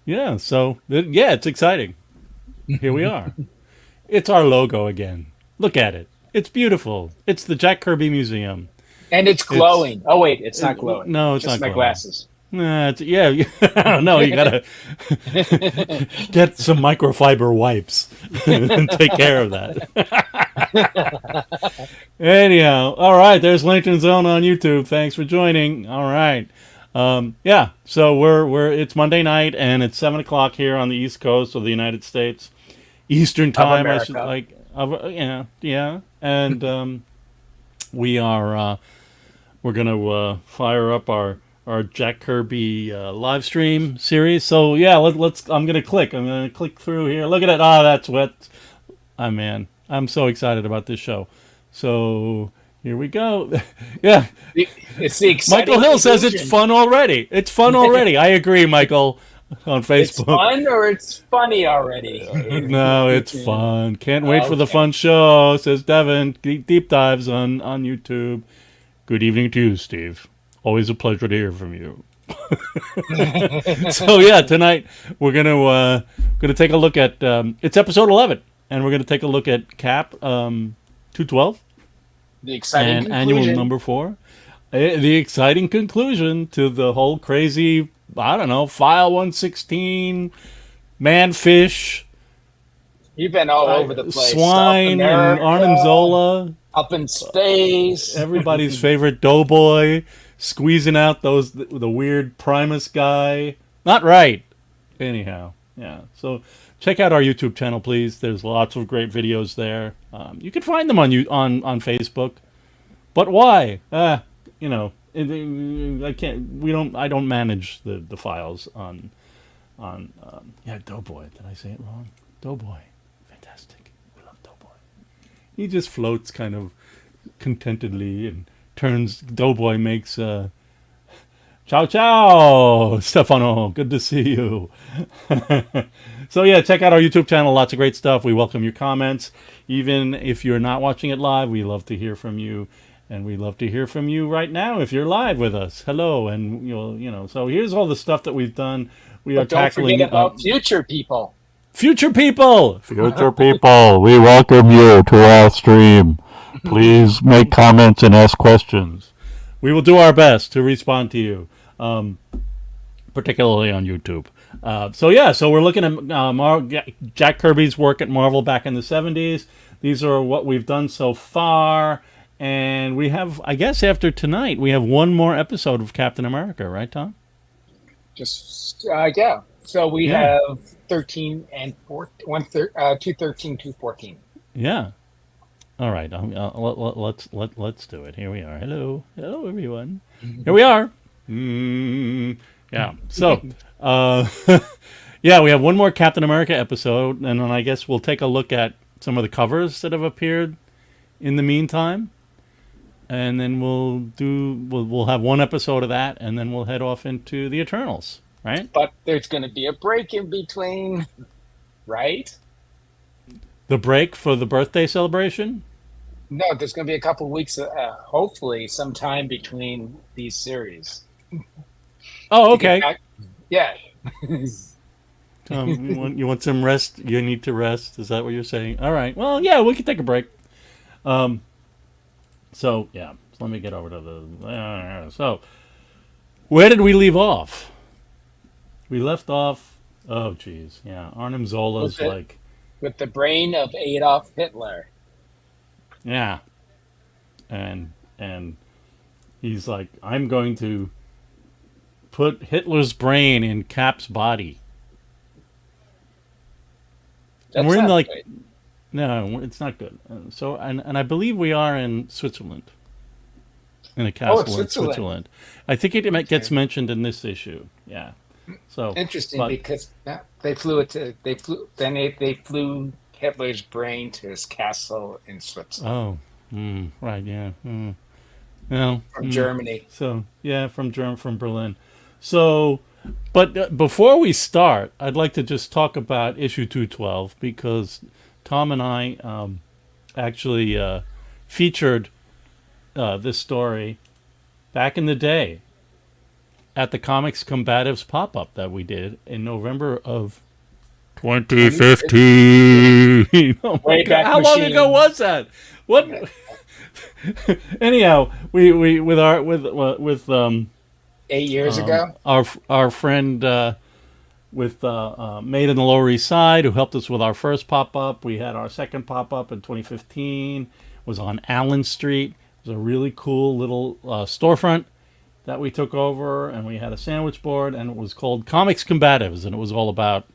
Yeah, so yeah, it's exciting. Here we are. It's our logo again. Look at it. It's beautiful. It's the Jack Kirby Museum. And it's It's glowing. Oh wait, it's not glowing. no, it's Just not my glowing. glasses. Nah, yeah, no, you gotta get some microfiber wipes and take care of that. Anyhow, all right. There's LinkedIn Zone on YouTube. Thanks for joining. All right. Yeah. So we're it's Monday night and it's 7 o'clock here on the East Coast of the United States, Eastern Of time. I should America. like. Yeah. And we are we're gonna fire up our Jack Kirby live stream series. So yeah, let's. I'm gonna click. I'm gonna click through here. Look at it. Ah, that's wet. Ah, man, I'm so excited about this show. So here we go. Yeah, It's the Michael exciting Hill says it's conclusion. fun already. It's fun already. I agree, Michael, on It's Facebook. fun or it's funny already. No, it's fun. Can't wait for the Okay. fun show, says Devin. Deep dives on YouTube. Good evening to you, Steve. Always a pleasure to hear from you. So yeah, tonight we're gonna take a look at it's episode 11, and we're gonna take a look at Cap 212 The exciting and annual conclusion. number 4. The exciting conclusion to the whole crazy, I don't know, File 116, Manfish, You've been all over the place. South Swine, and Arnim America, Zola, up in space. everybody's favorite Doughboy, squeezing out the weird Primus guy. Not right. Anyhow, yeah. So check out our YouTube channel, please. There's lots of great videos there. You can find them on Facebook. But why? You know, I can't. We don't. I don't manage the files on. Yeah, Doughboy. Did I say it wrong? Doughboy, fantastic. We love Doughboy. He just floats kind of contentedly and turns. Doughboy makes ciao ciao, Stefano. Good to see you. So yeah, check out our YouTube channel. Lots of great stuff. We welcome your comments, even if you're not watching it live. We love to hear from you, and we love to hear from you right now if you're live with us. Hello, and you know. So here's all the stuff that we've done. We are But don't forget tackling about future people. future people. Future people, we welcome you to our stream. Please make comments and ask questions. We will do our best to respond to you, particularly on YouTube. So yeah, so we're looking at Jack Kirby's work at Marvel back in the '70s. These are what we've done so far, and we have, I guess, after tonight, we have one more episode of Captain America, right, Tom? Just yeah. So we Yeah, have 13 and 4, 213, 214. yeah. All right, let's do it. Here we are. Hello, everyone. Here we are. Yeah. So, uh, yeah, we have one more Captain America episode, and then I guess we'll take a look at some of the covers that have appeared in the meantime, and then we'll have one episode of that, and then we'll head off into the Eternals, right? But there's going to be a break in between, right? The break for the birthday celebration. No, there's going to be a couple weeks, hopefully, sometime between these series Oh, to get okay. back. Yeah. You want some rest? You need to rest. Is that what you're saying? All right. Well, yeah, we can take a break. Um, so yeah, so let me get over to the. So where did we leave off? We left off. Oh, geez, yeah. Arnim with Zola's the like, with the brain of Adolf Hitler. yeah, and he's like, I'm going to put Hitler's brain in Cap's body, and we're That's in not like, good. no, it's not good. So and I believe we are in Switzerland, in a Oh, it's castle in Switzerland. Switzerland. I think it gets Okay. mentioned in this issue. Yeah. So, Interesting but because they flew it to they flew Hitler's brain to his castle in Switzerland oh, right, yeah. Well, from Germany. so yeah, from Berlin. So, but before we start, I'd like to just talk about issue 212 because Tom and I actually featured this story back in the day at the Comics Combatives pop-up that we did in November of 2015. Oh my Way God. back How long machine. ago was that? What? Anyhow, we with 8 years ago. our friend with Made in the Lower East Side, who helped us with our first pop-up. We had our second pop-up in 2015. Was on Allen Street. It was a really cool little storefront that we took over, and we had a sandwich board, and it was called Comics Combatives, and it was all about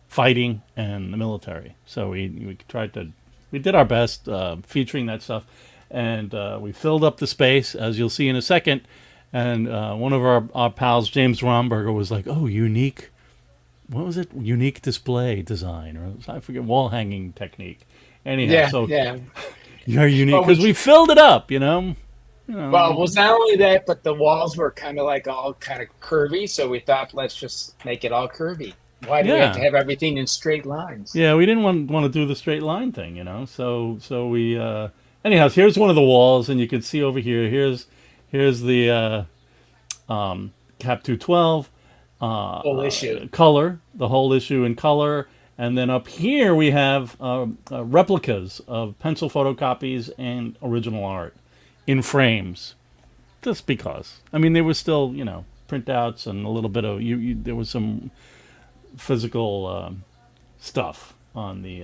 fighting and the military. So we did our best featuring that stuff, and we filled up the space, as you'll see in a second. And one of our pals, James Romberger, was like, "Oh, unique. What was it? Unique display design, or I forget, wall hanging technique." Anyhow, Yeah, so yeah. you're unique Well, because we filled it up. You know. Well, it was not only that, but the walls were kind of like all kind of curvy. So we thought, let's just make it all curvy. Why do we have to Yeah. have everything in straight lines? Yeah, we didn't want to do the straight line thing, you know. So we anyhow, so here's one of the walls, and you can see over here. Here's the Cap 212 Full issue. color, the whole issue in color, and then up here we have replicas of pencil photocopies and original art in frames. Just because, I mean, they were still, you know, printouts and a little bit of there was some physical stuff on the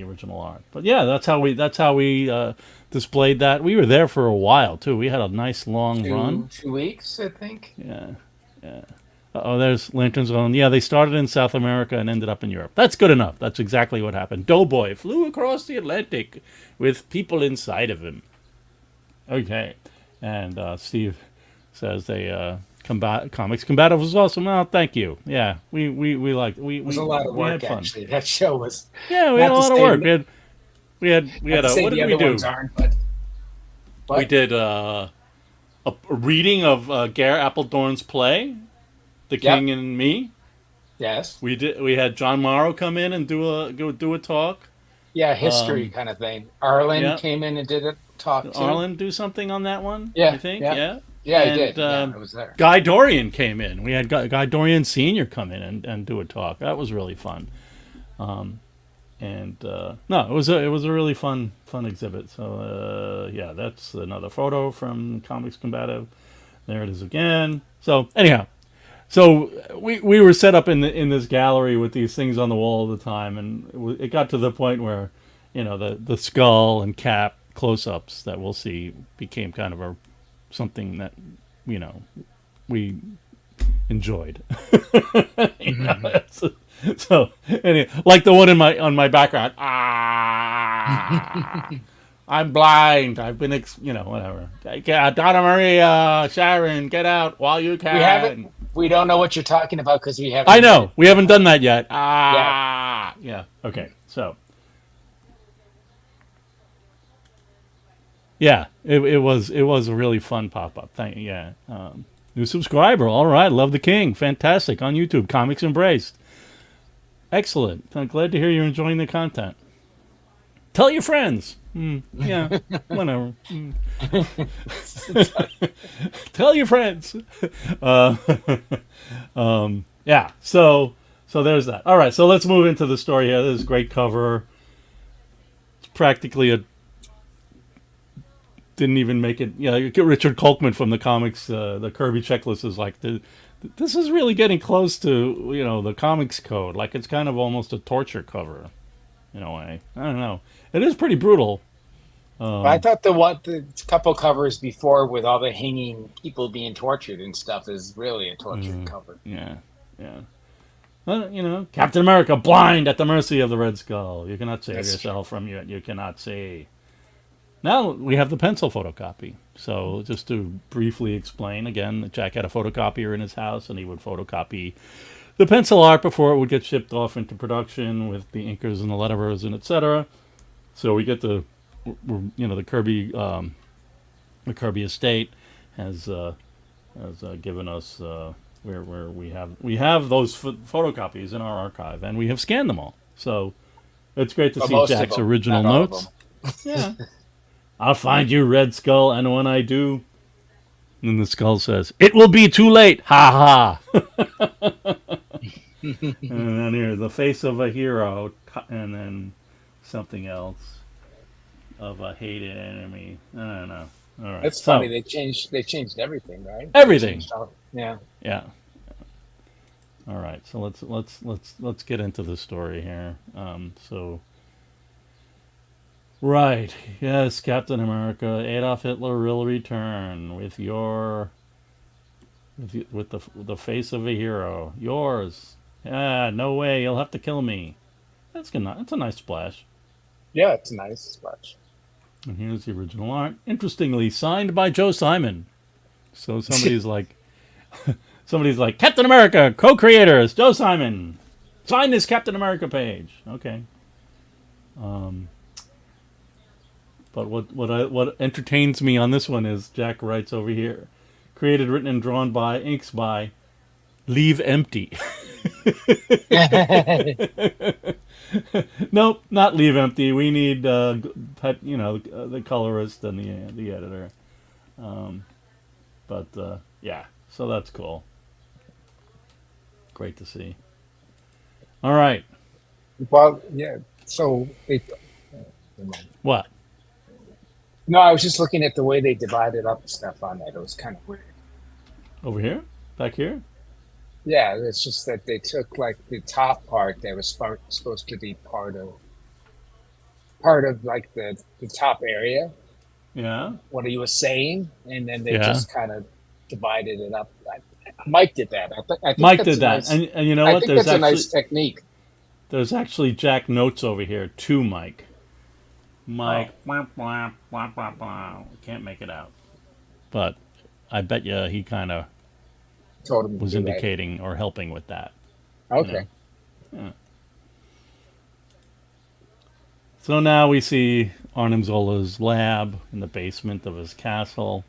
original art. But yeah, that's how we displayed that. We were there for a while too. We had a nice long run. 2 weeks, I think. Yeah, yeah. Oh, there's Lanterns on. Yeah, they started in South America and ended up in Europe. That's good enough. That's exactly what happened. Doughboy flew across the Atlantic with people inside of him. Okay, and Steve says they Comics Combative was awesome. Oh, thank you. Yeah, we liked. It was a lot of work, had fun. actually. That show was. Yeah, we had a not lot to of say- work. We had not to say what the did we other do? ones aren't, but We did a reading of Gare Appledorn's play, The King and Me. yes, We had John Morrow come in and do a talk. yeah, history kind of thing. Arlen yeah. came in and did a talk too. Arlen do something on that one? Yeah, I think. yeah. Yeah, Yeah, he and, did. Yeah, I was there. Guy Dorian came in. We had Guy Dorian Sr. come in and do a talk. That was really fun. No, it was a really fun exhibit. So yeah, that's another photo from Comics Combative. There it is again. So anyhow, so we were set up in this gallery with these things on the wall all the time, and it got to the point where, you know, the skull and cap close-ups that we'll see became kind of something that, you know, we enjoyed. You know, so anyway, like the one on my background. I'm blind. I've been, whatever. Donna Maria, Sharon, get out while you can. We don't know what you're talking about because we haven't. I know. We haven't done that yet. Yeah. Okay. So. Yeah, it was a really fun pop-up. New subscriber. All right, Love the King. Fantastic. On YouTube. Comics Embraced. Excellent. I'm glad to hear you're enjoying the content. Tell your friends. Yeah, whatever. Tell your friends. Yeah, so there's that. All right, so let's move into the story here. This is a great cover. It's practically didn't even make it. Yeah, you get Richard Kolkman from the comics. The Kirby checklist is like this is really getting close to, you know, the comics code. Like it's kind of almost a torture cover, in a way. I don't know. It is pretty brutal. I thought the couple covers before with all the hanging people being tortured and stuff is really a tortured cover. Yeah. Well, you know, Captain America blind at the mercy of the Red Skull. You cannot save yourself from you cannot see. Now we have the pencil photocopy. So just to briefly explain, again, Jack had a photocopier in his house, and he would photocopy the pencil art before it would get shipped off into production with the inkers and the letterers and etc. So we get the Kirby estate has given us where we have those photocopies in our archive, and we have scanned them all. So it's great to see Jack's original notes. Yeah. I'll find you, Red Skull, and when I do, And the skull says, "It will be too late! Ha ha!" And then here, the face of a hero, and then something else of a hated enemy. I don't know. All right. That's funny. They changed everything, right? Everything. Yeah. Yeah. All right. So let's get into the story here. Right. Yes, Captain America, Adolf Hitler will return with the face of a hero. Yours. Ah, no way. You'll have to kill me. That's good. That's a nice splash. Yeah, it's a nice splash. And here's the original art. Interestingly, signed by Joe Simon. So somebody's like, Captain America, co-creators, Joe Simon. Sign this Captain America page. Okay. But what entertains me on this one is Jack writes over here, created, written, and drawn by inks by Leave Empty. Nope, not Leave Empty. We need the colorist and the editor. Yeah, so that's cool. Great to see. All right. Well, yeah. So What? No, I was just looking at the way they divided up stuff on that. It was kind of weird. Over here? Back here? Yeah, it's just that they took like the top part that was supposed to be part of like the top area, Yeah. what he was saying, and then they Yeah. just kind of divided it up. Mike did that. I think Mike that's did a that. nice- And you know I what? think that's a nice technique. There's actually Jack notes over here to Mike. Mike, blah, blah, blah, blah, blah. Can't make it out. But I bet you he kind of Told him to was do that. indicating or helping with that. Okay. Yeah. So now we see Arnim Zola's lab in the basement of his castle.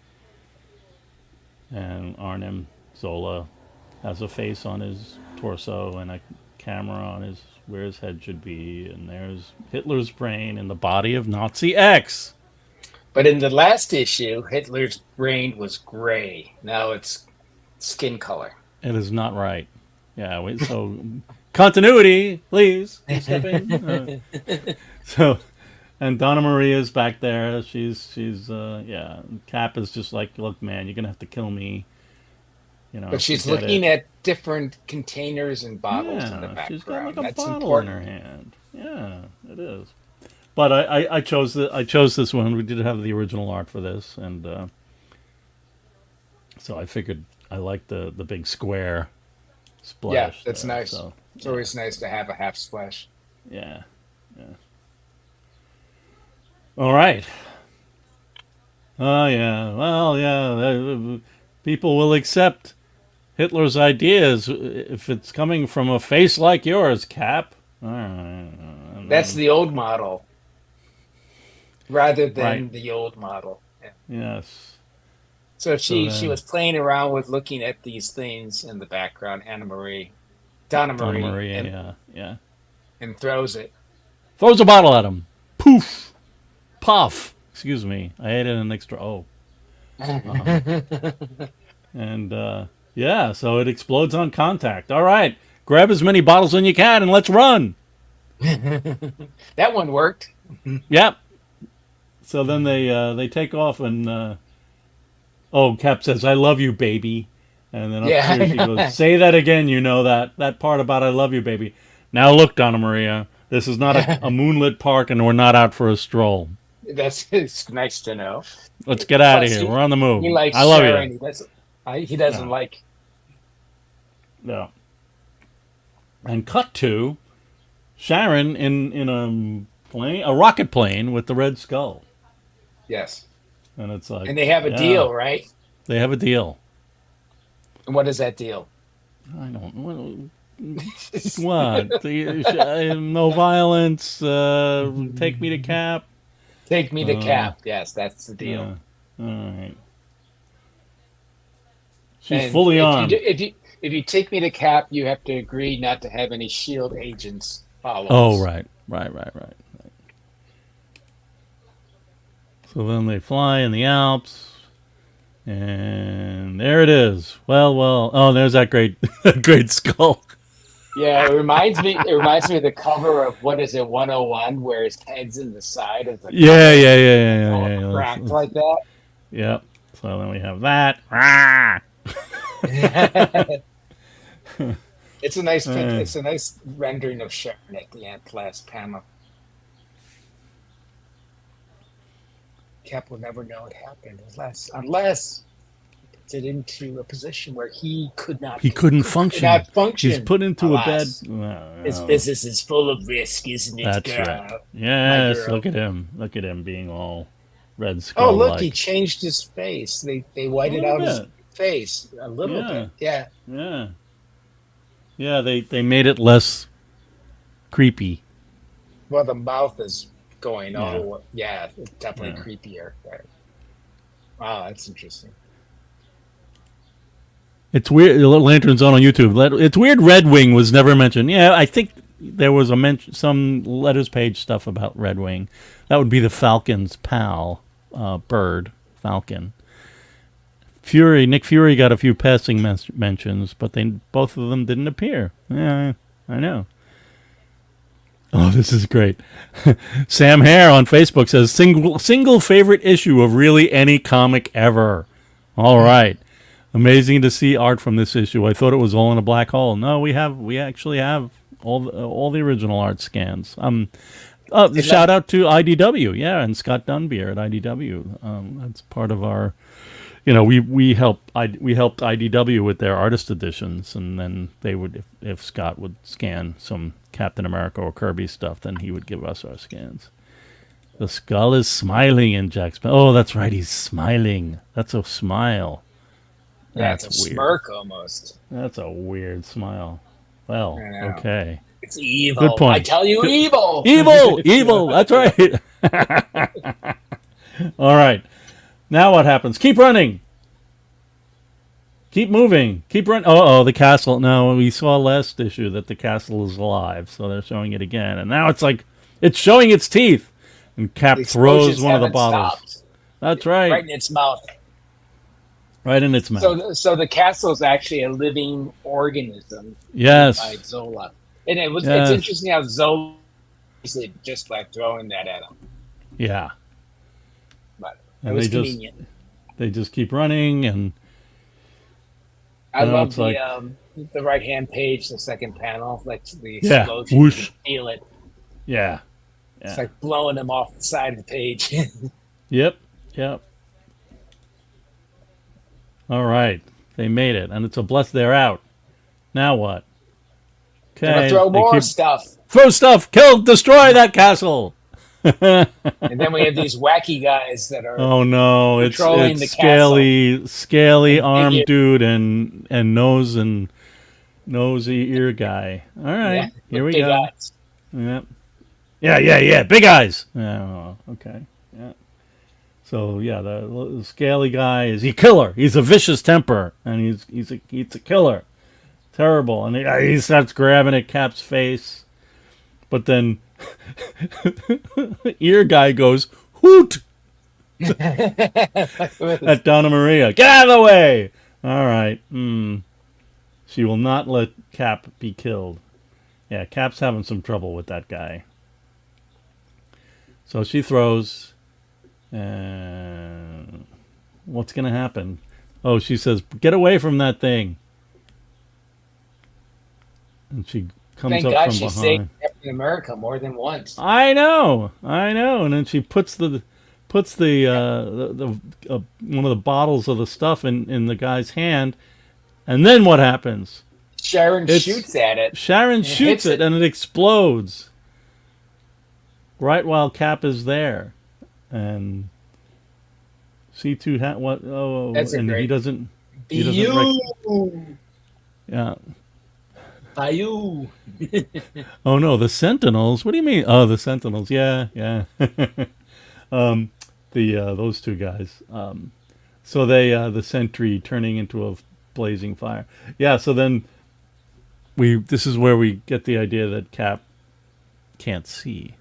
And Arnim Zola has a face on his torso and a camera on where his head should be. And there's Hitler's brain in the body of Nazi X. But in the last issue, Hitler's brain was gray. Now it's skin color. It is not right. Yeah, so continuity, please. Step in. And Donna Maria's back there. She's Cap is just like, look, man, you're gonna have to kill me. But she's looking at different containers and bottles in the background. She's got like a That's bottle important. in her hand. Yeah, it is. But I chose this one. We did have the original art for this, and so I figured I liked the big square splash. Yeah, that's there, nice. So, It's always nice to have a half splash. yeah. All right. Oh yeah. Well, yeah. People will accept Hitler's ideas if it's coming from a face like yours, Cap. That's the old model, rather than Right. the old model. Yeah. Yes. So she then- was playing around with looking at these things in the background. Donna Marie, Donna Maria. Yeah. and throws it. Throws a bottle at him. Poof. Puff. Excuse me. I added an extra O. And yeah, so it explodes on contact. All right, grab as many bottles as you can and let's run. That one worked. Yep. So then they take off and Cap says, "I love you, baby," and then up Yeah, here she goes, "Say that again. You know that part about I love you, baby." Now look, Donna Maria, this is not a moonlit park, and we're not out for a stroll. It's nice to know. Let's get out of Plus, here. We're on the move. He likes I love Sharon. you. He doesn't Yeah. like. Yeah. And cut to Sharon in a rocket plane with the Red Skull, Yes, and it's like, and they have a yeah, deal, right? They have a deal. And what is that deal? I don't. What? No violence. Take me to Cap. Take me to Cap. Yes, that's the deal. All right. She's And fully if armed. If you take me to Cap, you have to agree not to have any shield agents follow Oh, us. right. So then they fly in the Alps. And there it is. Well. Oh, there's that great, great skull. Yeah, it reminds me. It reminds me of the cover of what is it, 101, where his head's in the side of the Yeah, cover, yeah, yeah, yeah, yeah, all yeah. cracked like that. Yep. So then we have that. Rah! It's a nice pic. It's a nice rendering of Sharon at the end, last panel. Cap will never know what happened unless he puts it into a position where he couldn't function. Could not function. He's put into a bed. His business is full of risk, isn't it, That's girl? right. Yes, look at him. Look at him being all Red Skull. Oh, look, he changed his face. They whited out his face a little bit. Yeah. Yeah. Yeah, they made it less creepy. Well, the mouth is going it's definitely creepier there. Wow, that's interesting. It's weird. Lantern Zone on YouTube. It's weird. Red Wing was never mentioned. Yeah, I think there was some letters page stuff about Red Wing. That would be the Falcon's pal, bird, Falcon. Nick Fury got a few passing mentions, but both of them didn't appear. Yeah, I know. Oh, this is great. Sam Hare on Facebook says single favorite issue of really any comic ever. All right. Amazing to see art from this issue. I thought it was all in a black hole. No, we actually have all the original art scans. Shout out to IDW, and Scott Dunbier at IDW. That's part of our, we helped IDW with their artist editions, and then they would, if Scott would scan some Captain America or Kirby stuff, then he would give us our scans. The skull is smiling in Jack's. Oh, that's right, he's smiling. That's a smile. That's it's a weird. Smirk almost. That's a weird smile. Well, okay. It's evil. Good point. I tell you, evil. Evil. That's right. All right. Now what happens? Keep running. Keep moving. Keep running. Oh, the castle. No, we saw last issue that the castle is alive, so they're showing it again. And now it's like it's showing its teeth. And Cap throws one of the bottles. Stopped. That's right. Right in its mouth. Right in its mouth. So the castle is actually a living organism. Yes. By Zola. And it's interesting how Zola just by throwing that at him. Yeah. But it was convenient. They just keep running, and I love the right hand page, the second panel, like the explosion. Whoosh. You can feel it. Yeah. It's like blowing them off the side of the page. Yep. All right, they made it, and it's a bless. They're out. Now what? Okay, throw more stuff. Throw stuff. Destroy that castle. And then we have these wacky guys that are. Oh no! It's the scaly arm dude and nosy ear guy. All right, here we go. Eyes. Yeah. Big eyes. Oh, okay. Yeah. So the scaly guy is a killer. He's a vicious temper, and he's a killer. Terrible, and he starts grabbing at Cap's face, but then ear guy goes hoot at Donna Maria. Get out of the way! All right. She will not let Cap be killed. Yeah, Cap's having some trouble with that guy. So she throws. What's going to happen? Oh, she says, get away from that thing. And she comes up from behind. Thank God she saved Captain America more than once. I know. And then she puts the one of the bottles of the stuff in the guy's hand. And then what happens? Sharon shoots at it. Sharon shoots it, and it explodes. Right while Cap is there. And C2 what? Oh, and he doesn't. Yeah. Bayou. Oh no, the Sentinels. What do you mean? Oh, the Sentinels. Yeah. Those two guys. So they the sentry turning into a blazing fire. Yeah. So then this is where we get the idea that Cap can't see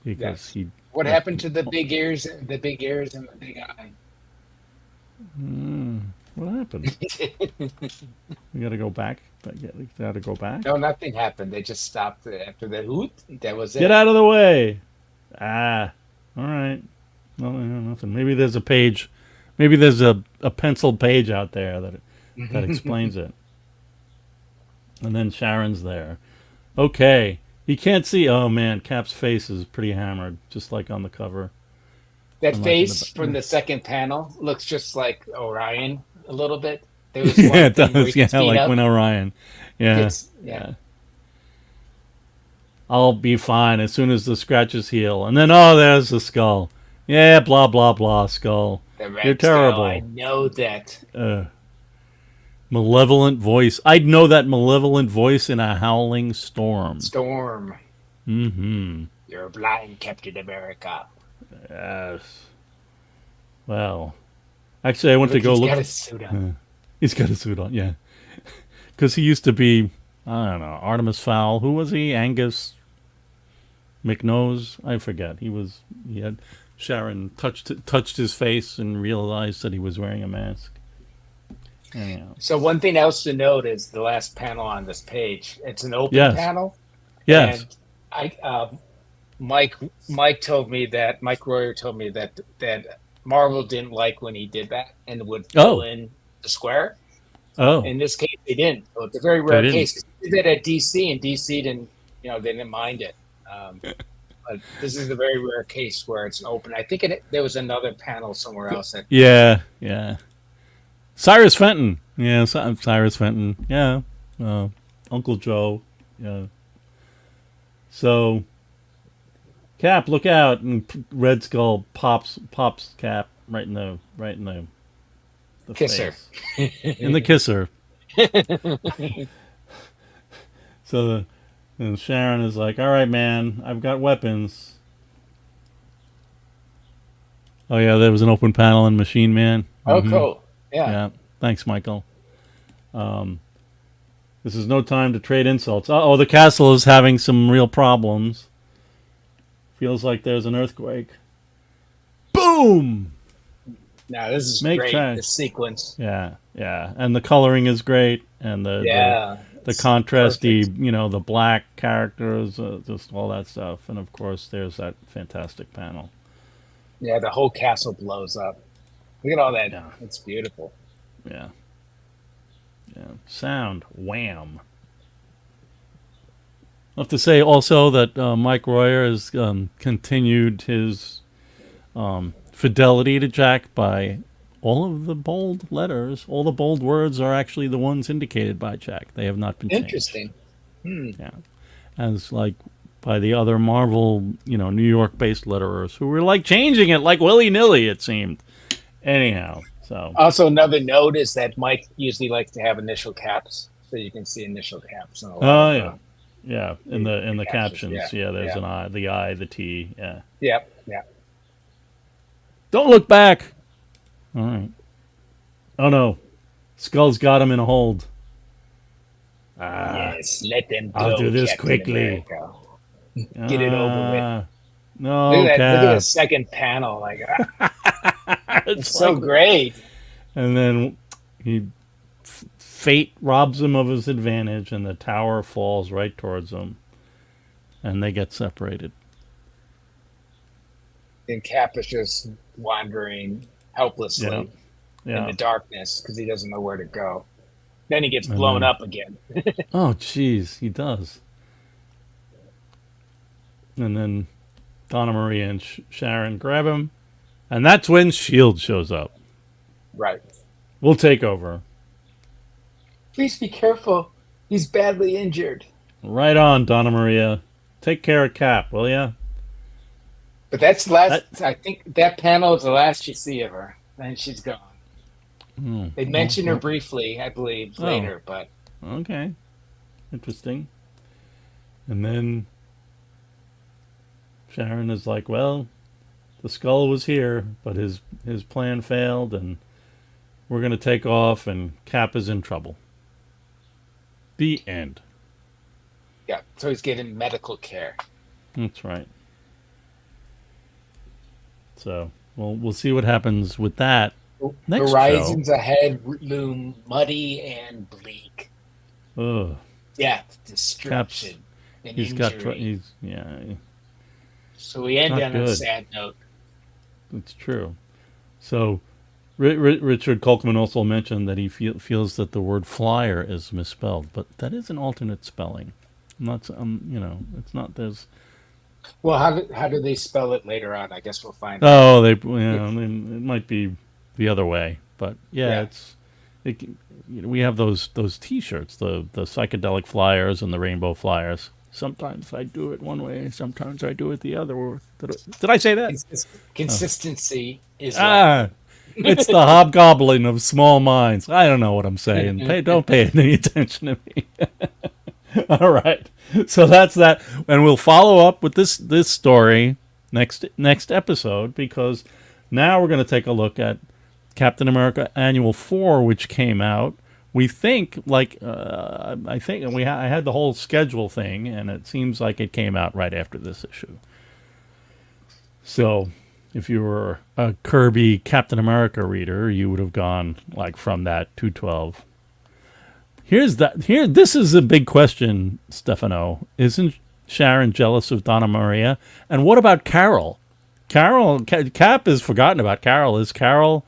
because he. What happened to the big ears and the big eye? What happened? We got to go back. Got to go back. No, nothing happened. They just stopped after the hoot. That was Get it. out of the way. Ah. All right. No, nothing. Maybe there's a page. Maybe there's a penciled page out there that explains it. And then Sharon's there. Okay. He can't see. Oh man, Cap's face is pretty hammered, just like on the cover. That Unlike in face from the second panel looks just like Orion a little bit. There was yeah, one it thing where does. he Yeah, could speed like up. when Orion. Yeah. It's yeah. I'll be fine as soon as the scratches heal. And then, oh, there's the skull. Yeah, blah, blah, blah, skull. The You're Red Skull. I terrible. know that. Malevolent voice. I'd know that malevolent voice in a howling storm. Storm. Mm-hmm. You're blind, Captain America. Yes. Well, actually, I went to go He's look. got a suit on. He's got a suit on, yeah. Because he used to be, I don't know, Artemis Fowl. Who was he? Angus McNose? I forget. He had Sharon touched his face and realized that he was wearing a mask. Anyhow. So one thing else to note is the last panel on this page. It's an open Yes. panel. Yes. And Mike told me that Mike Royer told me that Marvel didn't like when he did that and would fill in the square. Oh. In this case, they didn't. So it's a very rare case. He did that at DC, and DC didn't, they didn't mind it. But this is a very rare case where it's an open. I think there was another panel somewhere else. Yeah. Cyrus Fenton. Yeah, Cyrus Fenton. Yeah. Uncle Joe. Yeah. So, Cap, look out! And Red Skull pops Cap right in the kisser. Face. In the kisser. So, and Sharon is like, "All right, man, I've got weapons." Oh yeah, there was an open panel in Machine Man. Oh, cool. Yeah. Thanks, Michael. This is no time to trade insults. Oh, the castle is having some real problems. Feels like there's an earthquake. Boom! Now this is great. This sequence. Yeah, and the coloring is great, and the contrasty, perfect. The black characters, just all that stuff, and of course there's that fantastic panel. Yeah, the whole castle blows up. Look at all that. Yeah. It's beautiful. Yeah. Sound wham. I have to say also that Mike Royer has continued his fidelity to Jack by all of the bold letters. All the bold words are actually the ones indicated by Jack. They have not been changed. Interesting. Yeah. As like by the other Marvel, New York-based letterers who were like changing it like willy-nilly, it seemed. Anyhow. So. Also, another note is that Mike usually likes to have initial caps, so you can see initial caps. In in the captions. Yeah, there's an I, the I, the T. Yeah. Yeah. Don't look back. All right. Oh no, Skull's got him in a hold. Yes, let them go. I'll do this Captain quickly. America. Get it over with. No, look at the second panel. Like, it's so great. And then fate robs him of his advantage, and the tower falls right towards him, and they get separated. And Cap is just wandering helplessly in the darkness because he doesn't know where to go. Then he gets blown up again. Oh, jeez, he does. And then Donna Marie and Sharon grab him, and that's when S.H.I.E.L.D. shows up. Right. We'll take over. Please be careful. He's badly injured. Right on, Donna Maria. Take care of Cap, will ya? But that's last. I think that panel is the last you see of her. Then she's gone. They mention her briefly, I believe, later. But okay, interesting. And then Sharon is like, "Well, the Skull was here, but his plan failed, and we're going to take off, and Cap is in trouble." The end. Yeah, so he's getting medical care. That's right. So, we'll see what happens with that next Horizons show. ahead loom muddy and bleak. Ugh. Death, Cap's, destruction, and he's got, injury. yeah, So we end not on a good. sad note. It's true. So, Richard Kolkman also mentioned that he feels that the word flyer is misspelled, but that is an alternate spelling. I'm not, it's not. There's. Well, how do they spell it later on? I guess we'll find out. Oh, I mean, it might be the other way, but yeah, Yeah. it. We have those T-shirts, the psychedelic flyers and the rainbow flyers. Sometimes I do it one way, sometimes I do it the other way. Did I say that? Oh. Consistency is Ah, lacking. it's the hobgoblin of small minds. I don't know what I'm saying. Don't pay any attention to me. All right. So that's that, and we'll follow up with this story next episode, because now we're going to take a look at Captain America Annual 4, which came out. We think I think I had the whole schedule thing, and it seems like it came out right after this issue. So, if you were a Kirby Captain America reader, you would have gone like from that 212. This is a big question, Stefano. Isn't Sharon jealous of Donna Maria? And what about Carol? Cap is forgotten about Carol. Is Carol?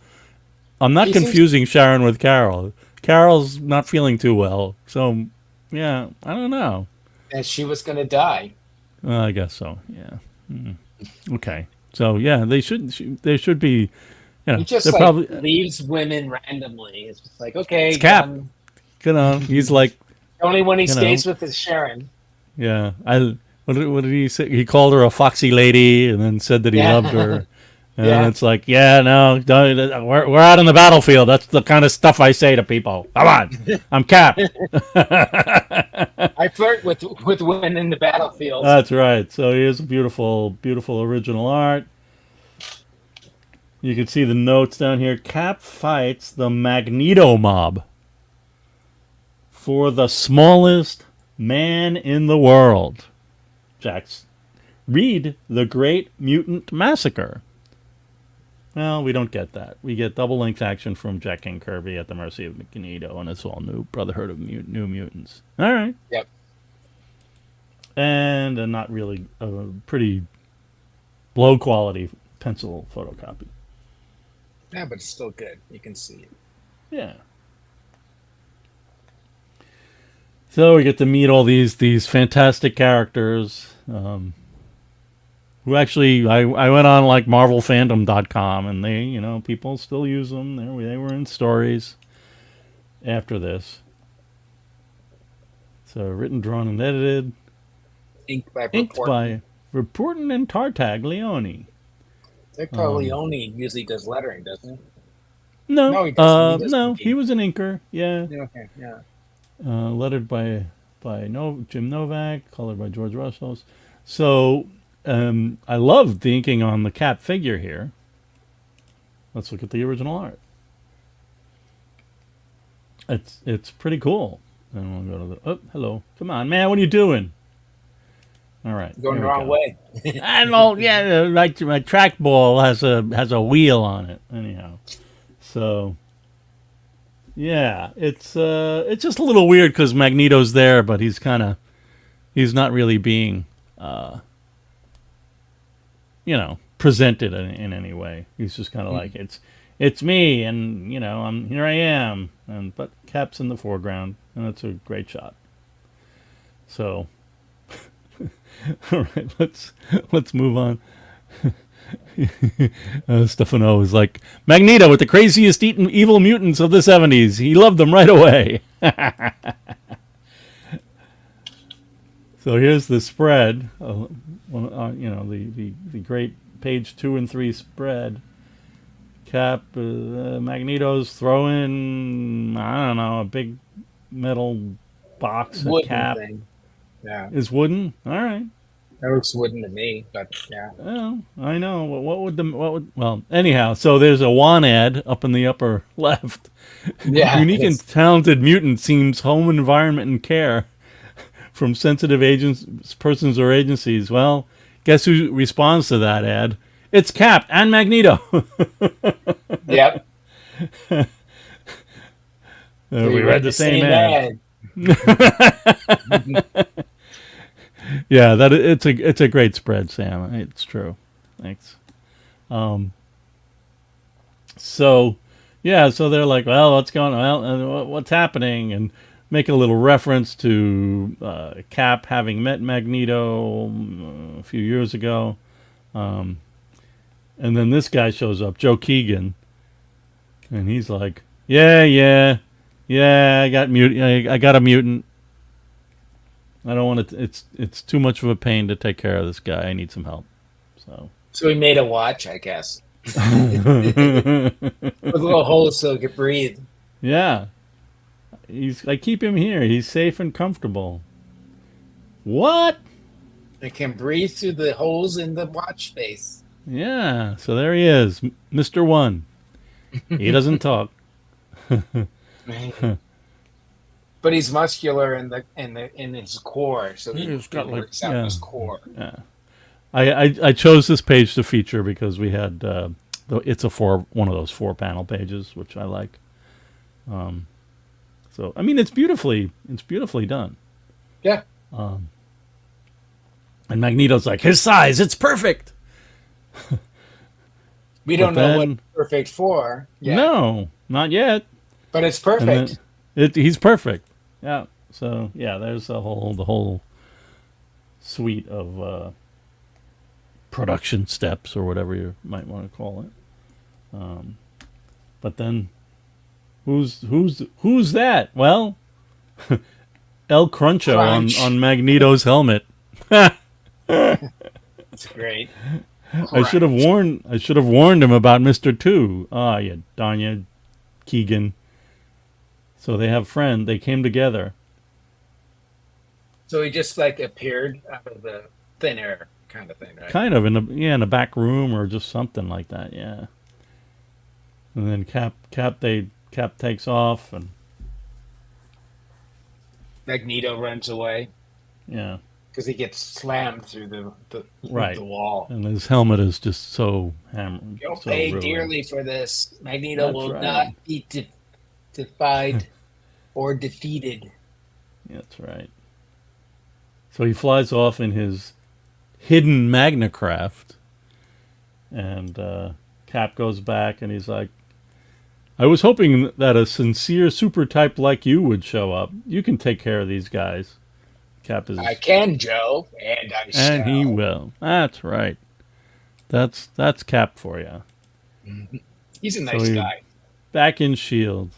I'm not confusing Sharon with Carol. Carol's not feeling too well. So, yeah, I don't know. And she was going to die. Well, I guess so. Yeah. Okay. So yeah, they should be. He just like probably leaves women randomly. It's just like, okay, it's Cap. He's like the only one he stays with is Sharon. Yeah, what did he say? He called her a foxy lady, and then said that he loved her. And it's like, no, we're out on the battlefield. That's the kind of stuff I say to people. Come on, I'm Cap. I flirt with women in the battlefield. That's right. So here's a beautiful original art. You can see the notes down here. Cap fights the Magneto mob for the smallest man in the world. Jax, read The Great Mutant Massacre. Well, we don't get that. We get double-length action from Jack and Kirby at the mercy of Magneto, and it's all new Brotherhood of New Mutants. All right. Yep. And a not really pretty low-quality pencil photocopy. Yeah, but it's still good. You can see it. Yeah. So we get to meet all these fantastic characters. Who actually, I went on like MarvelFandom.com, and they, people still use them. They were in stories after this. So written, drawn, and edited. Inked by Reportin and Tartaglione. Tartaglione usually does lettering, doesn't he? No, he doesn't. No, he was an inker. Yeah. Okay. Yeah. Lettered by Jim Novak, colored by George Russos. So I love the inking on the Cap figure here. Let's look at the original art. It's pretty cool. And we'll go to the. Oh, hello! Come on, man! What are you doing? All right, going the wrong way. My trackball has a wheel on it. Anyhow, so. Yeah, it's just a little weird because Magneto's there, but he's not really being, presented in any way. He's just kind of like it's me, and here I am, but Cap's in the foreground, and it's a great shot. So, all right, let's move on. Stefano is like, Magneto with the craziest evil mutants of the 70s. He loved them right away. So here's the spread. The great page 2 and 3 spread. Cap, Magneto's throwing, I don't know, a big metal box. Wooden Cap thing. Yeah. Is wooden? All right. That looks wooden to me, but yeah. Well, I know. Well, anyhow, so there's a one ad up in the upper left. Yeah. Unique and talented mutant seems home environment and care from sensitive persons or agencies. Well, guess who responds to that ad? It's Cap and Magneto. Yep. We read the same ad. ad. Yeah, it's a great spread, Sam. It's true. Thanks. Um, so, yeah, so they're like, well, what's going on? Well, what's happening? And make a little reference to Cap having met Magneto a few years ago. Um, and then this guy shows up, Joe Keegan, and he's like, yeah, I got I got a mutant. I don't want to. It's too much of a pain to take care of this guy. I need some help. So he made a watch, I guess, with a little hole so he could breathe. Yeah, I keep him here. He's safe and comfortable. What? It can breathe through the holes in the watch face. Yeah. So there he is, Mr. One. He doesn't talk. But he's muscular in his core, so He's got like works out his core. Yeah. I chose this page to feature because we had it's one of those 4-panel pages, which I like. So I mean, it's beautifully done. Yeah. And Magneto's like, his size, it's perfect. We don't know what it's perfect for. Yet. No, not yet. But it's perfect. He's perfect. Yeah. So yeah, there's the whole suite of production steps or whatever you might want to call it. But then, who's that? Well, El Cruncho on Magneto's helmet. It's great. I should have warned him about Mr. Two. Ah, yeah, Danya, Keegan. So they came together. So he just like appeared out of the thin air kind of thing, right? Kind of in a back room or just something like that, yeah. And then Cap takes off and Magneto runs away. Yeah. Because he gets slammed through the wall. And his helmet is just so hammered. You'll pay dearly for this. Magneto will not be defied or defeated. That's right. So he flies off in his hidden Magnacraft, and Cap goes back and he's like, I was hoping that a sincere super type like you would show up. You can take care of these guys. Cap is, I can, Joe, and I shall. And he will. That's right. That's Cap for you. He's a nice guy. Back in S.H.I.E.L.D.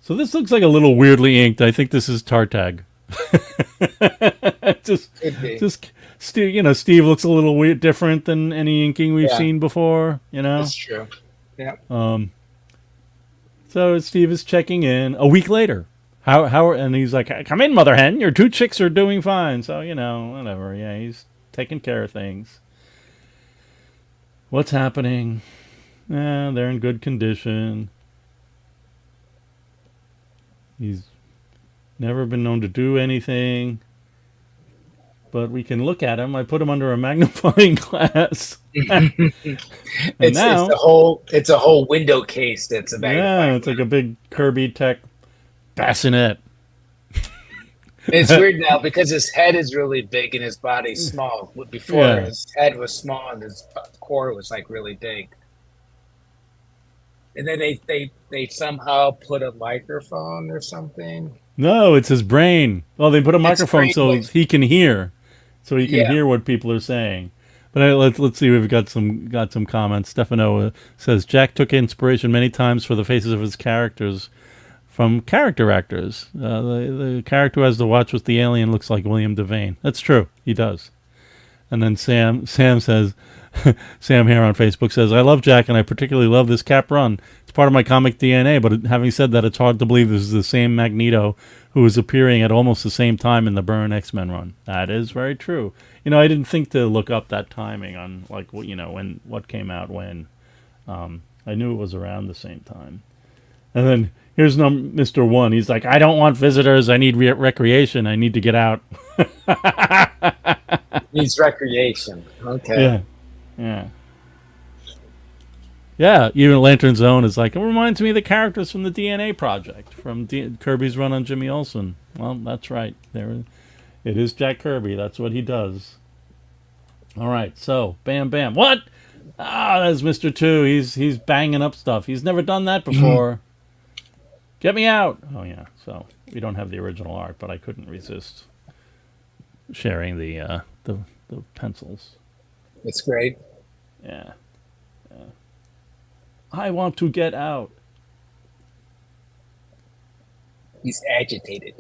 So this looks like a little weirdly inked. I think this is Tartag. just Steve. Steve looks a little weird, different than any inking we've seen before. That's true. Yeah. So Steve is checking in a week later. How and he's like, come in, Mother Hen. Your 2 chicks are doing fine. So whatever. Yeah, he's taking care of things. What's happening? They're in good condition. He's never been known to do anything. But we can look at him. I put him under a magnifying glass. It's a whole window case that's a magnifying glass. It's like a big Kirby tech bassinet. It's weird now because his head is really big and his body's small. Before his head was small and his core was like really big. And then they somehow put a microphone or something. No, it's his brain. Well, they put a microphone so he can hear. So he can hear what people are saying. But let's see. We've got some comments. Stefano says Jack took inspiration many times for the faces of his characters from character actors. The character who has the watch with the alien looks like William Devane. That's true. He does. And then Sam says, Sam here on Facebook says, I love Jack and I particularly love this Cap run. It's part of my comic DNA, but having said that, it's hard to believe this is the same Magneto who is appearing at almost the same time in the Byrne X-Men run. That is very true. I didn't think to look up that timing on when what came out when. I knew it was around the same time. And then here's Mr. One. He's like, I don't want visitors. I need recreation. I need to get out. Needs recreation. Okay. Yeah. Yeah, even Lantern Zone is like, it reminds me of the characters from the DNA Project, from Kirby's run on Jimmy Olsen. Well, that's right. There, it is Jack Kirby. That's what he does. All right, so, bam, bam. What? Ah, that's Mr. Two. He's banging up stuff. He's never done that before. Get me out. Oh, yeah, so we don't have the original art, but I couldn't resist sharing the pencils. It's great. Yeah. I want to get out. He's agitated.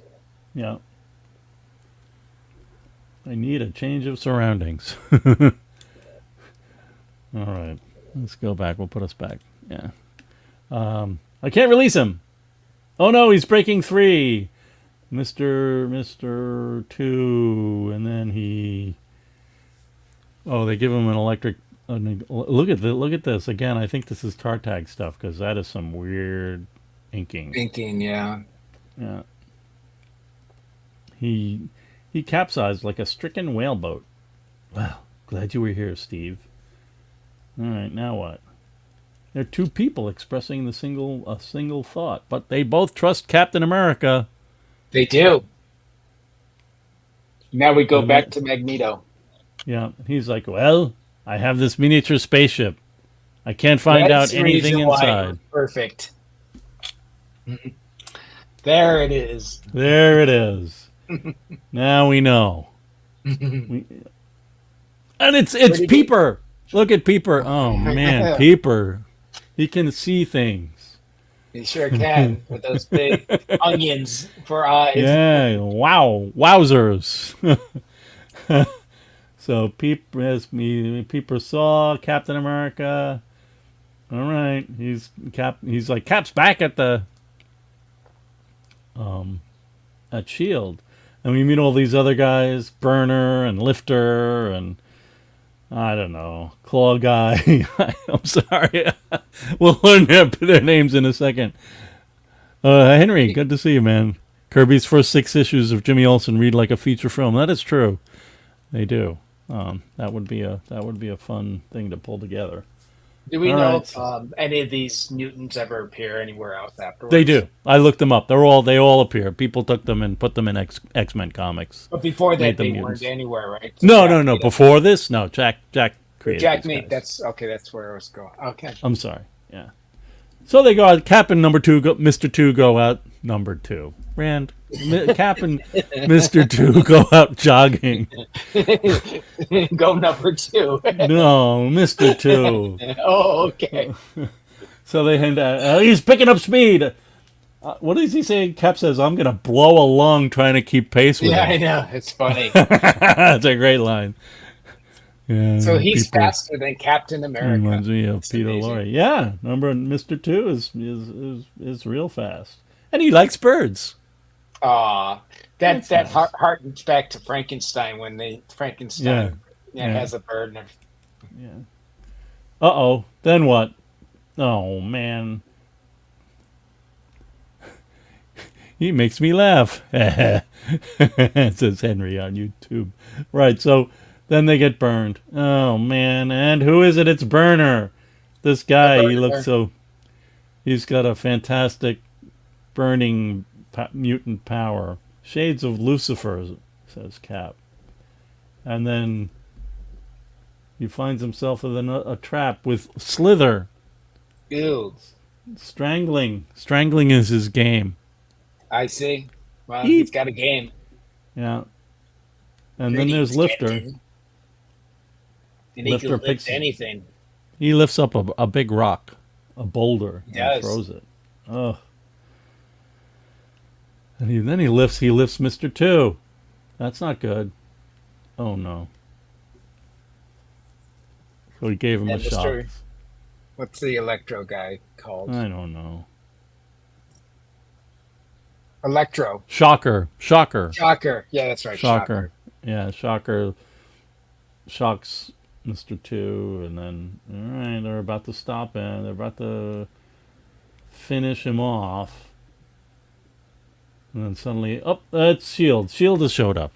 Yeah. I need a change of surroundings. All right. Let's go back. We'll put us back. Yeah. I can't release him. Oh no, he's breaking 3. Mr. 2. And then he... Oh, they give him an electric... look at this. Again, I think this is Tartag stuff, because that is some weird inking. Inking, yeah. Yeah. He capsized like a stricken whaleboat. Wow, glad you were here, Steve. All right, now what? They're two people expressing a single thought, but they both trust Captain America. They do. Now we go back to Magneto. Yeah, he's like, well, I have this miniature spaceship. I can't find out anything inside. Perfect. There it is. There it is. Now we know. And it's Peeper. Look at Peeper. Oh man, Peeper. He can see things. He sure can with those big onions for eyes. Yeah. Wow. Wowzers. So Peeper saw Captain America. All right. He's like Cap's back at the at Shield. And we meet all these other guys, Burner and Lifter and I don't know, Claw Guy. I'm sorry. We'll learn their names in a second. Henry, good to see you, man. Kirby's first 6 issues of Jimmy Olsen read like a feature film. That is true. They do. That would be a fun thing to pull together. Do we know if any of these mutants ever appear anywhere else afterwards? They do. I looked them up. They all appear. People took them and put them in X-Men comics. But before that, they weren't anywhere, right? So no. Before this, no. Jack created Jack these made. guys. That's okay. That's where I was going. Okay. I'm sorry. Yeah. So they go out. Cap and number 2, Mr. 2 go out. Number 2. Rand. Cap and Mr. 2 go out jogging. Go number 2. No, Mr. 2. Oh, okay. So they hand out. He's picking up speed. What does he say? Cap says, I'm going to blow a lung trying to keep pace with him. I know. It's funny. That's a great line. Yeah, so he's faster than Captain America. Reminds me of Peter Lorre. Yeah, Mr. 2 is real fast. And he likes birds. That nice. harkens back to Frankenstein when Frankenstein has a bird and everything. Yeah. Uh-oh. Then what? Oh, man. He makes me laugh. Says Henry on YouTube. Right, so then they get burned. Oh, man. And who is it? It's Burner. This guy, he looks so... He's got a fantastic burning mutant power. Shades of Lucifer, says Cap. And then he finds himself in a trap with Slither. Ew. Strangling. Strangling is his game. I see. Well, he's got a game. Yeah. And then there's Lifter. And he can lift anything. He lifts up a big rock, a boulder, and throws it. Oh. And then he lifts Mr. 2. That's not good. Oh no. So he gave him a shot. What's the Electro guy called? I don't know. Electro. Shocker. Yeah, that's right. Shocker. Yeah, Shocker shocks Mr. 2, and then, all right, they're about to stop him. They're about to finish him off. And then suddenly, it's S.H.I.E.L.D. S.H.I.E.L.D. has showed up.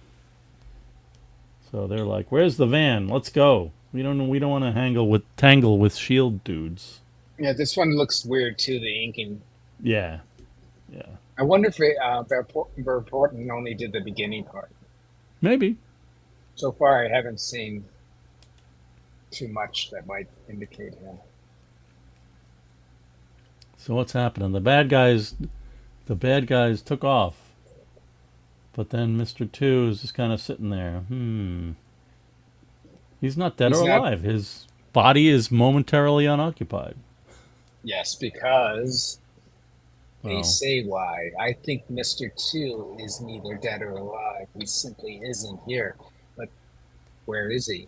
So they're like, where's the van? Let's go. We don't want to tangle with S.H.I.E.L.D. dudes. Yeah, this one looks weird too. The inking. Yeah. I wonder if Verporten only did the beginning part. Maybe. So far, I haven't seen too much that might indicate him. So what's happening? The bad guys took off. But then Mr. 2 is just kind of sitting there. He's not dead or alive. His body is momentarily unoccupied. Yes, because they say why. I think Mr. 2 is neither dead or alive. He simply isn't here. But where is he?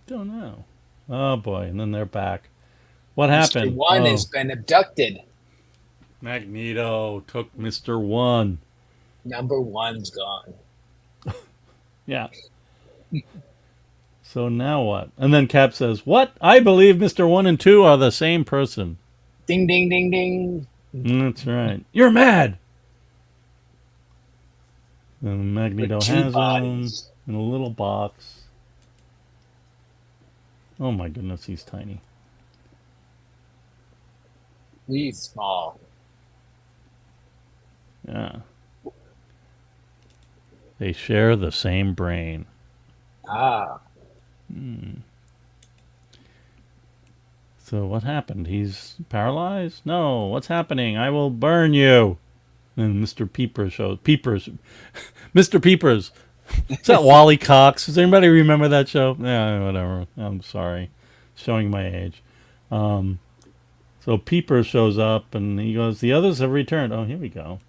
Don't know. Oh boy, and then they're back. What happened? Mr. 1 has been abducted. Magneto took Mr. 1. Number 1's gone. Yeah. So now what? And then Cap says, "What? I believe Mr. 1 and 2 are the same person." Ding, ding, ding, ding. That's right. You're mad. And Magneto has him in a little box. Oh my goodness, he's tiny. He's small. Yeah. They share the same brain. So what happened? He's paralyzed? No. What's happening? I will burn you. And Mr. Peepers shows. Mr. Peepers. Is that Wally Cox? Does anybody remember that show? Yeah, whatever. I'm sorry. Showing my age. So Peepers shows up and he goes, "The others have returned." Oh, here we go.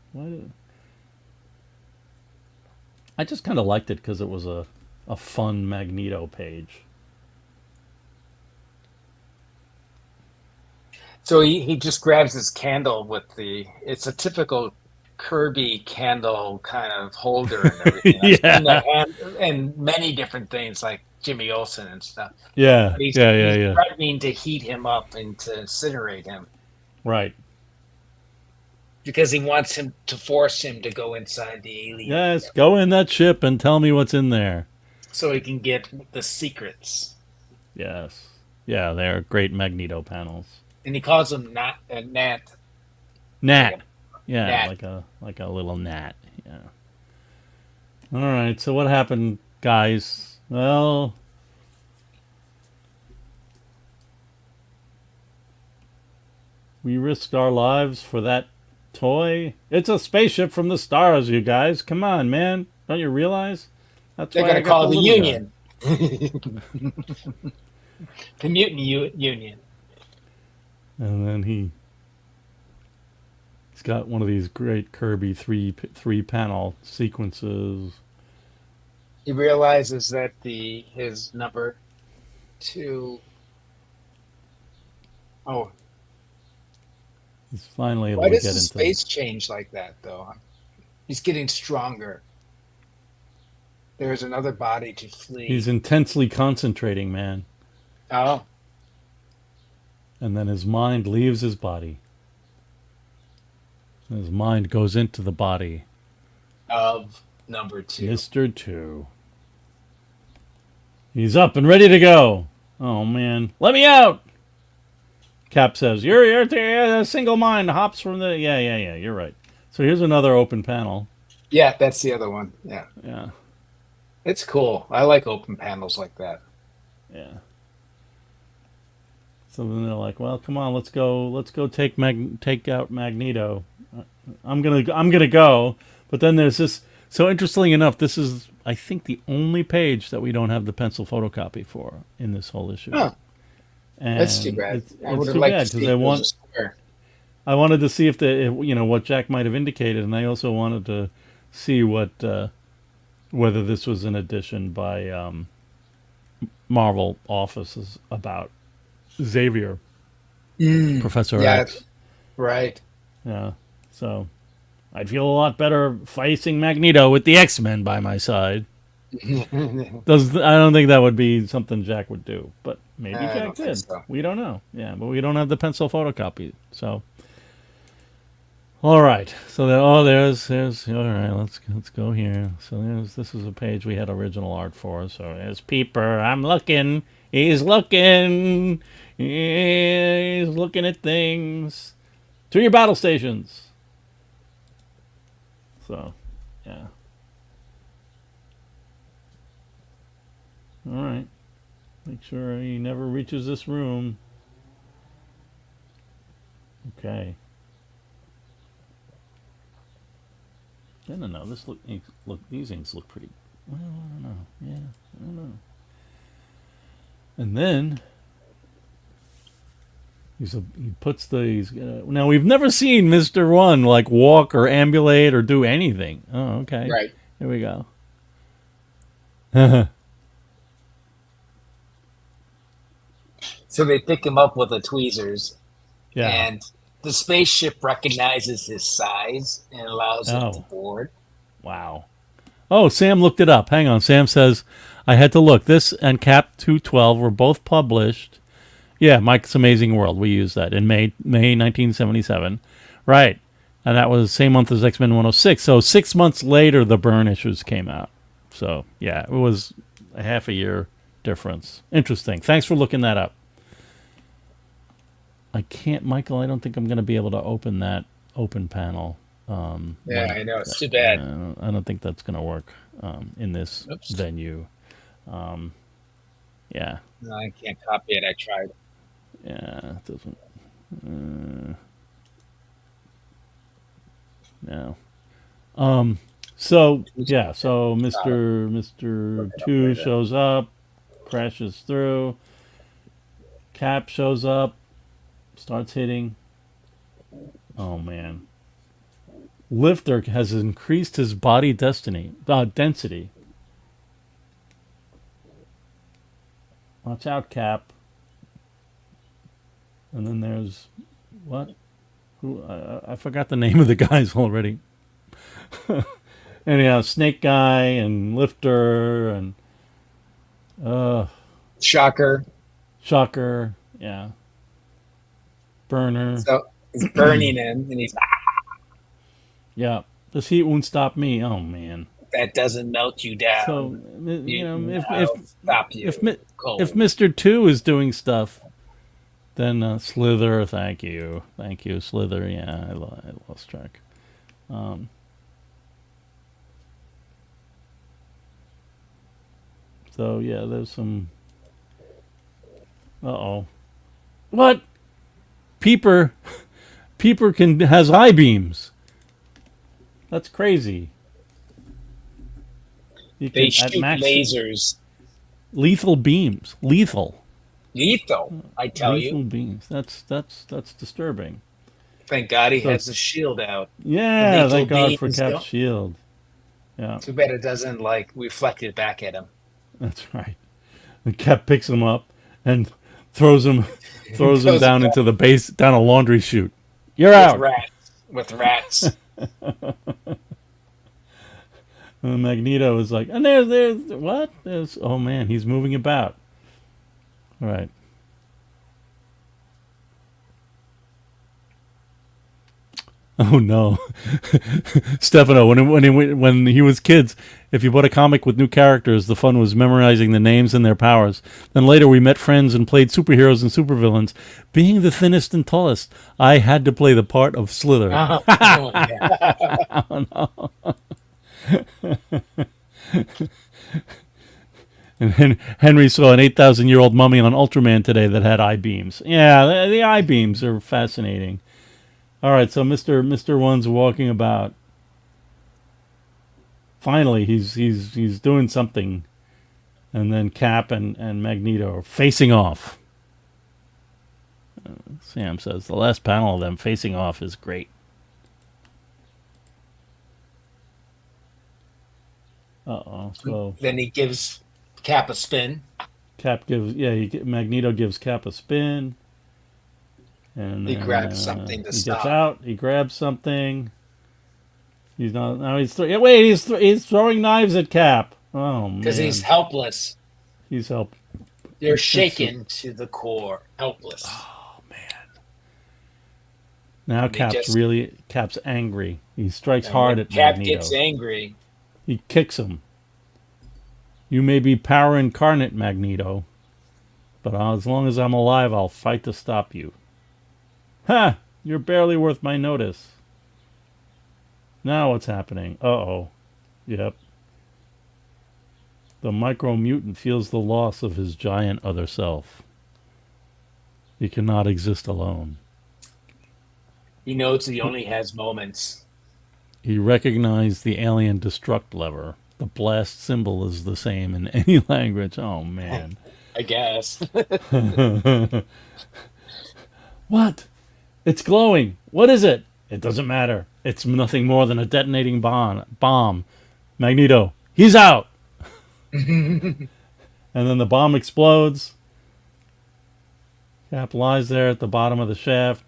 I just kind of liked it because it was a fun Magneto page. So he just grabs his candle with it's a typical Kirby candle kind of holder and everything. Yeah. And many different things like Jimmy Olsen and stuff. Yeah. He's Yeah. threatening to heat him up and to incinerate him. Right. Because he wants him to force him to go inside the alien. Yes, go in that ship and tell me what's in there. So he can get the secrets. Yes. Yeah, they're great Magneto panels. And he calls him Nat. Gnat. Yeah, Gnat. like a little gnat. Yeah. All right. So what happened, guys? Well, we risked our lives for that toy. It's a spaceship from the stars, you guys. Come on, man. Don't you realize? That's They're why going to call the the Union. The Mutant Union. And then he's got one of these great Kirby three panel sequences. He realizes that his number 2. Oh, He's finally able why to does get his into face change like that, though? He's getting stronger. There's another body to flee. He's intensely concentrating, man. Oh. And then his mind leaves his body. And his mind goes into the body Of number 2. Mr. 2. He's up and ready to go. Oh, man. Let me out! Cap says, you're a single mind hops from the... Yeah, you're right. So here's another open panel. Yeah, that's the other one. Yeah. Yeah. It's cool. I like open panels like that. Yeah. So then they're like, well, come on, let's go take out Magneto. I'm gonna go. But then there's this. So interestingly enough, this is, I think, the only page that we don't have the pencil photocopy for in this whole issue. Huh. And that's too bad. I would have too liked bad, to see I wanted to see if what Jack might have indicated, and I also wanted to see whether this was an edition by Marvel Offices about Xavier, Professor X. Right. Yeah. So I'd feel a lot better facing Magneto with the X-Men by my side. I don't think that would be something Jack would do, but maybe Jack did. So. We don't know. Yeah, but we don't have the pencil photocopy. So, all right. So there's. All right. Let's go here. So this is a page we had original art for. So there's Peeper. I'm looking. He's looking. He's looking at things. To your battle stations. So, yeah. All right. Make sure he never reaches this room. Okay. I don't know. These inks look pretty. Well, I don't know. Yeah, I don't know. And then he puts these. Now we've never seen Mr. One like walk or ambulate or do anything. Oh, okay. Right. Here we go. So they pick him up with the tweezers, Yeah. and the spaceship recognizes his size and allows him to board. Wow. Oh, Sam looked it up. Hang on. Sam says, I had to look. This and Cap 212 were both published. Yeah, Mike's Amazing World. We used that in May 1977. Right. And that was the same month as X-Men 106. So 6 months later, the Byrne issues came out. So, yeah, it was a half a year difference. Interesting. Thanks for looking that up. I can't, Michael, I don't think I'm going to be able to open that open panel. Yeah, I know. It's too bad. I don't think that's going to work in this venue. Yeah. No, I can't copy it. I tried. Yeah, it doesn't. No. So yeah, so Mr. Two shows up, crashes through. Cap shows up, starts hitting. Oh man. Lifter has increased his body density. Watch out, Cap. And then there's what? Who? I forgot the name of the guys already. Anyhow, Snake Guy and Lifter and Shocker. Yeah. Burner. So he's burning him, and he's yeah. This heat won't stop me. Oh man. That doesn't melt you down. So you know, stop you. if Mr. Two is doing stuff, then Slither. Thank you, Slither. Yeah, I lost track. So yeah, there's some. What? Peeper has eye beams. That's crazy. They shoot lasers. Lethal beams. Lethal. I tell you. Lethal beams. That's disturbing. Thank God he has the shield out. Yeah, thank God for Cap's shield. Yeah. Too bad it doesn't reflect it back at him. That's right. And Cap picks him up and throws him down into the base, down a laundry chute. You're out. With rats. Magneto is like, and there's what? Oh man, he's moving about. All right. Oh no, Stefano. When he was kids, if you bought a comic with new characters, the fun was memorizing the names and their powers. Then later we met friends and played superheroes and supervillains. Being the thinnest and tallest, I had to play the part of Slither. Oh no. And Henry saw an 8,000-year-old mummy on Ultraman today that had eye beams. Yeah, the eye beams are fascinating. All right, so Mr. One's walking about. Finally, he's doing something, and then Cap and Magneto are facing off. Sam says the last panel of them facing off is great. So then he gives Cap a spin. Magneto gives Cap a spin. And he grabs something to stop. Gets out. He grabs something. He's not. Now he's he's throwing knives at Cap. Oh man! Because he's helpless. He's helpless. They're shaken to the core, helpless. Oh man! Now Cap's angry. He strikes hard at Cap Magneto. gets angry. He kicks him. You may be power incarnate, Magneto. But as long as I'm alive, I'll fight to stop you. Ha! You're barely worth my notice. Now what's happening? Uh-oh. Yep. The micro-mutant feels the loss of his giant other self. He cannot exist alone. He knows he only has moments. He recognized the alien destruct lever. The blast symbol is the same in any language. Oh, man. I guess. What? It's glowing. What is it? It doesn't matter. It's nothing more than a detonating bomb. Magneto, he's out! And then the bomb explodes. Cap lies there at the bottom of the shaft.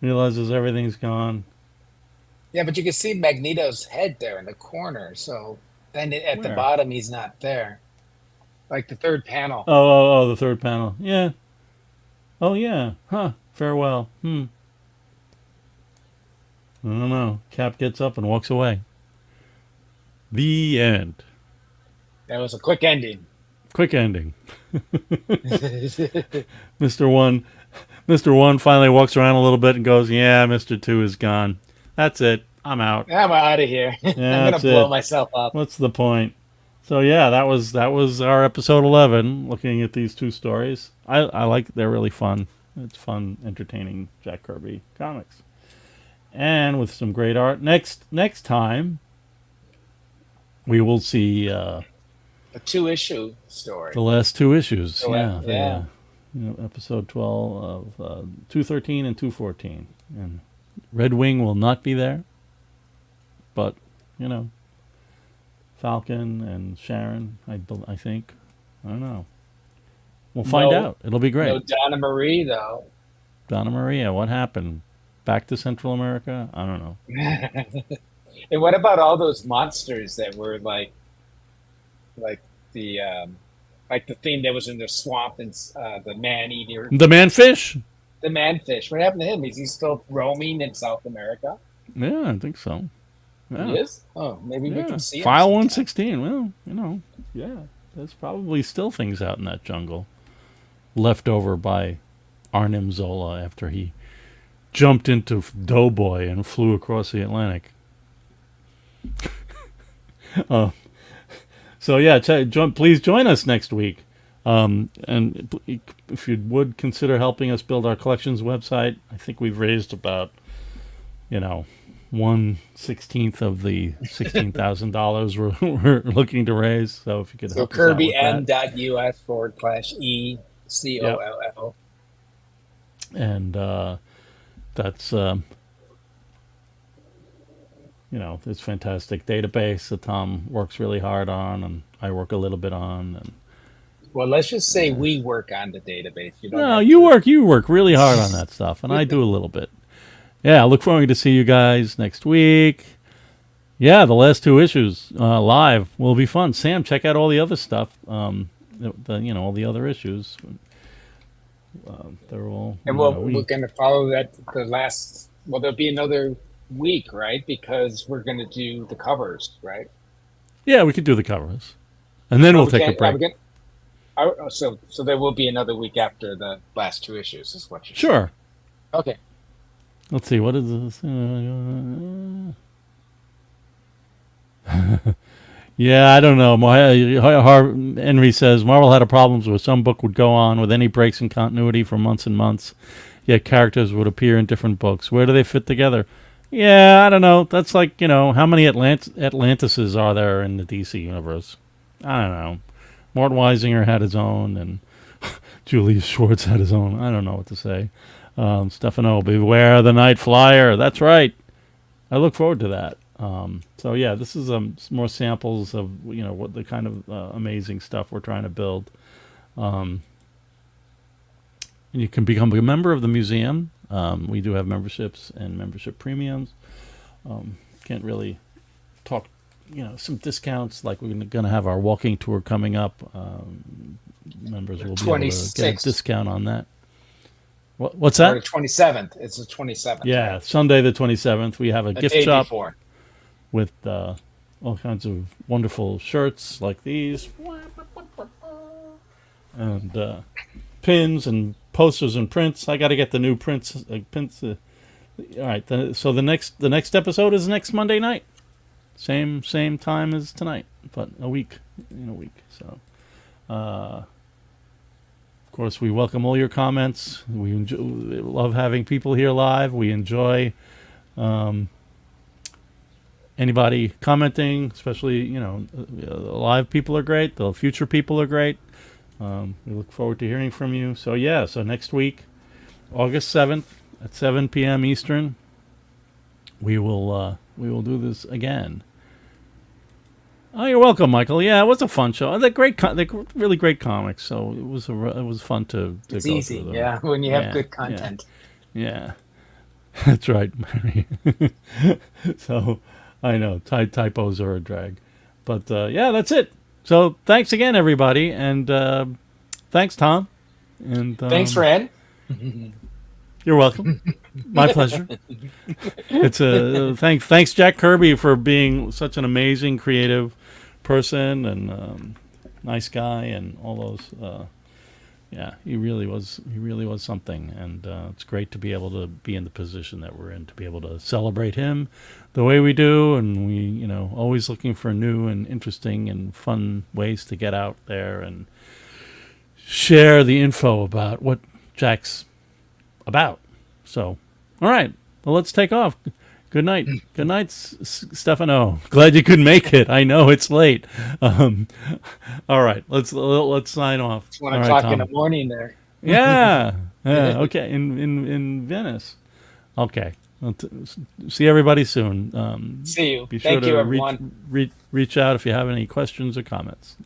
Realizes everything's gone. Yeah, but you can see Magneto's head there in the corner. So then at the Where? bottom, he's not there. Like the third panel. Oh, the third panel. Yeah. Oh, yeah. Huh. Farewell. I don't know. Cap gets up and walks away. The end. That was a quick ending. Quick ending. Mr. One finally walks around a little bit and goes, yeah, Mr. Two is gone. That's it. I'm out. I'm out of here. Yeah, I'm gonna blow myself up. What's the point? So yeah, that was our episode 11. Looking at these two stories, I like. They're really fun. It's fun, entertaining Jack Kirby comics, and with some great art. Next time, we will see A 2-issue story. the last 2 issues. So, Yeah. Episode 12 of 213 and 214, and Red Wing will not be there, but Falcon and Sharon, I think. I don't know. We'll find out. It'll be great. No Donna Marie, though. Donna Maria, what happened? Back to Central America? I don't know. And what about all those monsters that were like the thing that was in the swamp and the man-eater, The Man-Fish? the man-fish? What happened to him? Is he still roaming in South America? Yeah, I think so. Yeah. He is? Oh, maybe we can see him. File sometime. 116. Well, yeah. There's probably still things out in that jungle left over by Arnim Zola after he jumped into Doughboy and flew across the Atlantic. So yeah, please join us next week. And if you would consider helping us build our collections website, I think we've raised about 1/16 of the $16,000 we're looking to raise. So if you could help us out with that. KirbyN.US/ECOLL. And that's it's fantastic database that Tom works really hard on, and I work a little bit on. And Well, let's just say we work on the database. you work really hard on that stuff, and I do a little bit. Yeah, I look forward to see you guys next week. Yeah, the last 2 issues live will be fun. Sam, check out all the other stuff. All the other issues. They're all. And we're going to follow that the last. Well, there'll be another week, right? Because we're going to do the covers, right? Yeah, we could do the covers, and then we'll take a break. So there will be another week after the last 2 issues, is what you're saying. Sure. Okay. Let's see. What is this? Yeah, I don't know. Henry says Marvel had problems where some book would go on with any breaks in continuity for months and months, yet characters would appear in different books. Where do they fit together? Yeah, I don't know. That's like, how many Atlantises are there in the DC universe? I don't know. Mort Weisinger had his own, and Julius Schwartz had his own. I don't know what to say. Stefano, beware the Night Flyer. That's right. I look forward to that. So yeah, this is more samples of what the kind of amazing stuff we're trying to build. And you can become a member of the museum. We do have memberships and membership premiums. Can't really talk, some discounts. Like we're going to have our walking tour coming up. Members will be able to get a discount on that. What's that? Or the 27th. It's the 27th. Yeah, right? Sunday the 27th. We have a gift shop before. with all kinds of wonderful shirts like these. and pins and posters and prints. I got to get the new prints. All right. So the next episode is next Monday night. Same time as tonight, but in a week. So, of course, we welcome all your comments. We love having people here live. We enjoy anybody commenting, especially the live people are great. The future people are great. We look forward to hearing from you. So so next week, August 7th at 7 p.m. Eastern, we will do this again. Oh, you're welcome, Michael. Yeah, it was a fun show. They're really great comics. So it was fun to it's go easy, through them. when you have good content. Yeah. That's right, Mary. So I know typos are a drag, but that's it. So thanks again, everybody, and thanks, Tom. And thanks, Fred. You're welcome. My pleasure. It's thanks, Jack Kirby, for being such an amazing creative person and nice guy and all those. He really was something, and it's great to be able to be in the position that we're in, to be able to celebrate him the way we do, and we always looking for new and interesting and fun ways to get out there and share the info about what Jack's about. So, all right, well, let's take off. Good night. Good night, Stefano. Glad you could make it. I know it's late. All right, let's sign off. It's 1 o'clock in the morning there. Yeah. Okay. In Venice. Okay. See everybody soon. See you. Be sure Thank to you, everyone. reach out if you have any questions or comments.